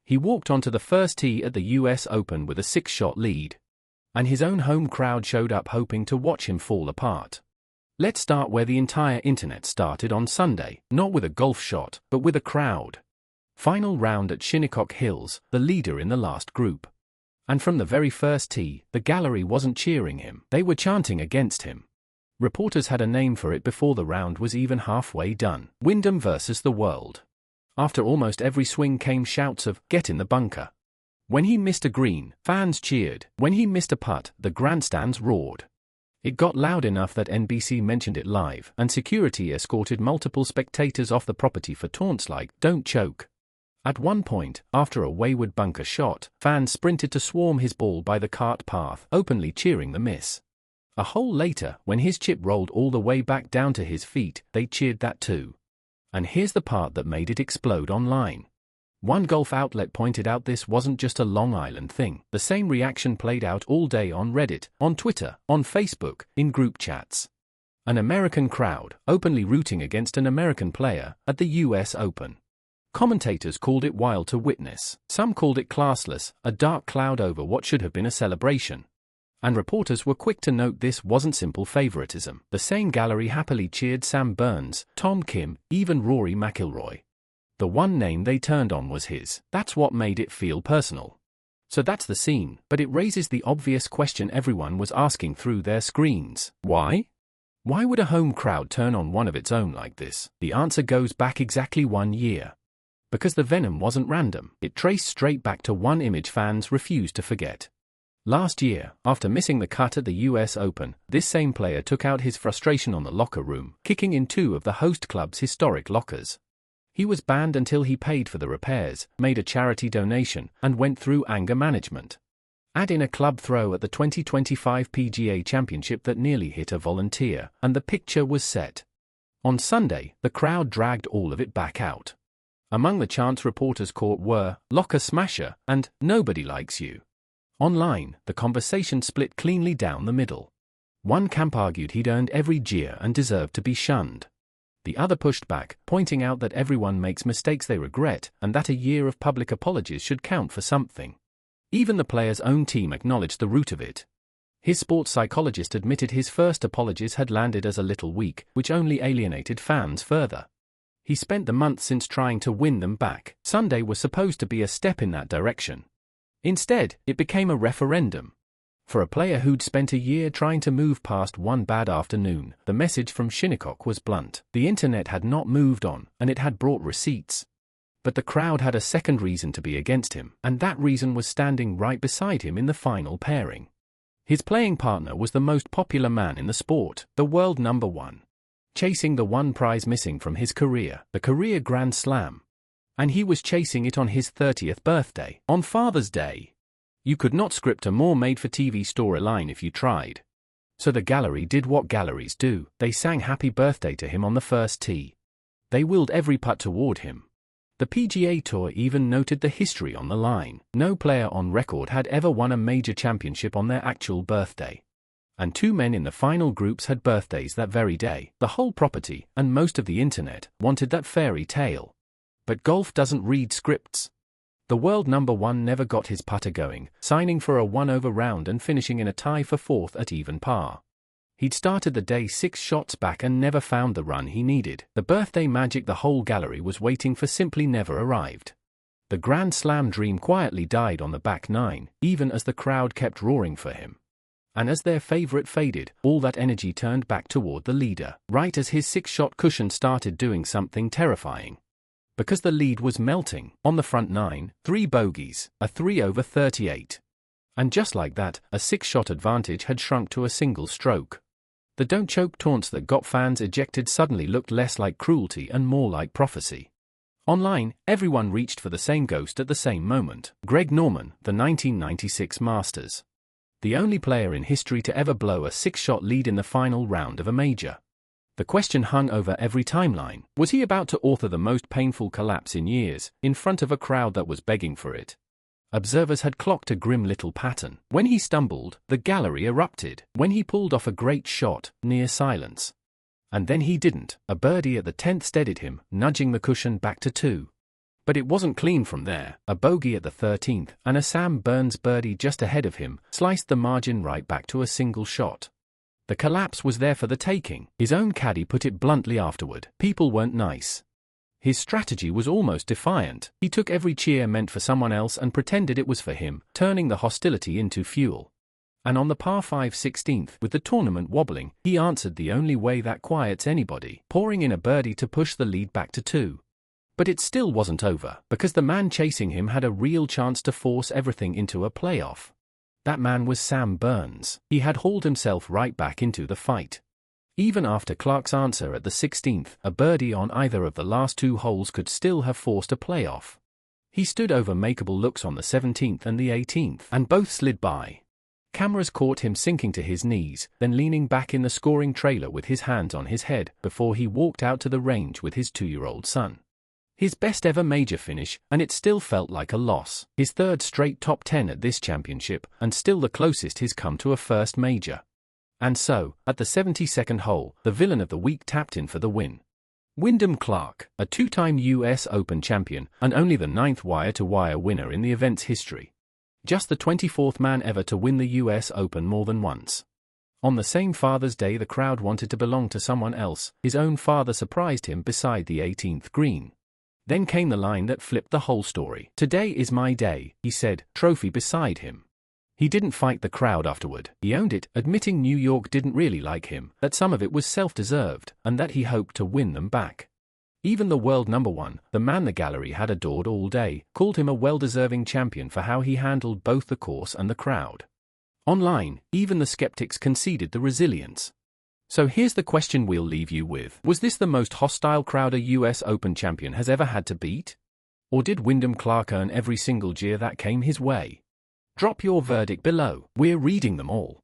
He walked onto the first tee at the US Open with a 6-shot lead. And his own home crowd showed up hoping to watch him fall apart. Let's start where the entire internet started on Sunday, not with a golf shot, but with a crowd. Final round at Shinnecock Hills, the leader in the last group. And from the very first tee, the gallery wasn't cheering him, they were chanting against him. Reporters had a name for it before the round was even halfway done. Wyndham versus the world. After almost every swing came shouts of, "Get in the bunker." When he missed a green, fans cheered. When he missed a putt, the grandstands roared. It got loud enough that NBC mentioned it live, and security escorted multiple spectators off the property for taunts like, "Don't choke." At one point, after a wayward bunker shot, fans sprinted to swarm his ball by the cart path, openly cheering the miss. A hole later, when his chip rolled all the way back down to his feet, they cheered that too. And here's the part that made it explode online. One golf outlet pointed out this wasn't just a Long Island thing. The same reaction played out all day on Reddit, on Twitter, on Facebook, in group chats. An American crowd, openly rooting against an American player, at the US Open. Commentators called it wild to witness. Some called it classless, a dark cloud over what should have been a celebration. And reporters were quick to note this wasn't simple favoritism. The same gallery happily cheered Sam Burns, Tom Kim, even Rory McIlroy. The one name they turned on was his. That's what made it feel personal. So that's the scene, but it raises the obvious question everyone was asking through their screens. Why? Why would a home crowd turn on one of its own like this? The answer goes back exactly 1 year. Because the venom wasn't random, it traced straight back to one image fans refused to forget. Last year, after missing the cut at the US Open, this same player took out his frustration on the locker room, kicking in 2 of the host club's historic lockers. He was banned until he paid for the repairs, made a charity donation, and went through anger management. Add in a club throw at the 2025 PGA Championship that nearly hit a volunteer, and the picture was set. On Sunday, the crowd dragged all of it back out. Among the chants reporters caught were, "Locker smasher," and "Nobody likes you." Online, the conversation split cleanly down the middle. One camp argued he'd earned every jeer and deserved to be shunned. The other pushed back, pointing out that everyone makes mistakes they regret, and that a year of public apologies should count for something. Even the player's own team acknowledged the root of it. His sports psychologist admitted his first apologies had landed as a little weak, which only alienated fans further. He spent the months since trying to win them back. Sunday was supposed to be a step in that direction. Instead, it became a referendum. For a player who'd spent a year trying to move past one bad afternoon, the message from Shinnecock was blunt. The internet had not moved on, and it had brought receipts. But the crowd had a second reason to be against him, and that reason was standing right beside him in the final pairing. His playing partner was the most popular man in the sport, the world number 1. Chasing the one prize missing from his career, the career Grand Slam. And he was chasing it on his 30th birthday, on Father's Day. You could not script a more made-for-TV storyline if you tried. So the gallery did what galleries do, they sang happy birthday to him on the first tee. They willed every putt toward him. The PGA Tour even noted the history on the line. No player on record had ever won a major championship on their actual birthday. And 2 men in the final groups had birthdays that very day. The whole property, and most of the internet, wanted that fairy tale. But golf doesn't read scripts. The world number 1 never got his putter going, signing for a 1-over round and finishing in a tie for 4th at even par. He'd started the day 6 shots back and never found the run he needed. The birthday magic the whole gallery was waiting for simply never arrived. The Grand Slam dream quietly died on the back 9, even as the crowd kept roaring for him. And as their favorite faded, all that energy turned back toward the leader, right as his 6-shot cushion started doing something terrifying. Because the lead was melting, on the front 9, 3 bogeys, a 3 over 38. And just like that, a 6-shot advantage had shrunk to a single stroke. The "don't choke" taunts that got fans ejected suddenly looked less like cruelty and more like prophecy. Online, everyone reached for the same ghost at the same moment. Greg Norman, the 1996 Masters. The only player in history to ever blow a 6-shot lead in the final round of a major. The question hung over every timeline. Was he about to author the most painful collapse in years, in front of a crowd that was begging for it? Observers had clocked a grim little pattern. When he stumbled, the gallery erupted. When he pulled off a great shot, near silence. And then he didn't. A birdie at the 10th steadied him, nudging the cushion back to 2. But it wasn't clean from there. A bogey at the 13th and a Sam Burns birdie just ahead of him sliced the margin right back to a single shot. The collapse was there for the taking. His own caddy put it bluntly afterward. People weren't nice. His strategy was almost defiant. He took every cheer meant for someone else and pretended it was for him, turning the hostility into fuel. And on the par 5 16th, with the tournament wobbling, he answered the only way that quiets anybody, pouring in a birdie to push the lead back to 2. But it still wasn't over, because the man chasing him had a real chance to force everything into a playoff. That man was Sam Burns. He had hauled himself right back into the fight. Even after Clark's answer at the 16th, a birdie on either of the last 2 holes could still have forced a playoff. He stood over makeable looks on the 17th and the 18th, and both slid by. Cameras caught him sinking to his knees, then leaning back in the scoring trailer with his hands on his head, before he walked out to the range with his 2-year-old son. His best ever major finish, and it still felt like a loss. His 3rd straight top 10 at this championship, and still the closest he's come to a first major. And so, at the 72nd hole, the villain of the week tapped in for the win. Wyndham Clark, a 2-time US Open champion, and only the 9th wire-to-wire winner in the event's history. Just the 24th man ever to win the US Open more than once. On the same Father's Day the crowd wanted to belong to someone else. His own father surprised him beside the 18th green. Then came the line that flipped the whole story. "Today is my day," he said, trophy beside him. He didn't fight the crowd afterward. He owned it, admitting New York didn't really like him, that some of it was self-deserved, and that he hoped to win them back. Even the world #1, the man the gallery had adored all day, called him a well-deserving champion for how he handled both the course and the crowd. Online, even the skeptics conceded the resilience. So here's the question we'll leave you with. Was this the most hostile crowd a US Open champion has ever had to beat? Or did Wyndham Clark earn every single jeer that came his way? Drop your verdict below. We're reading them all.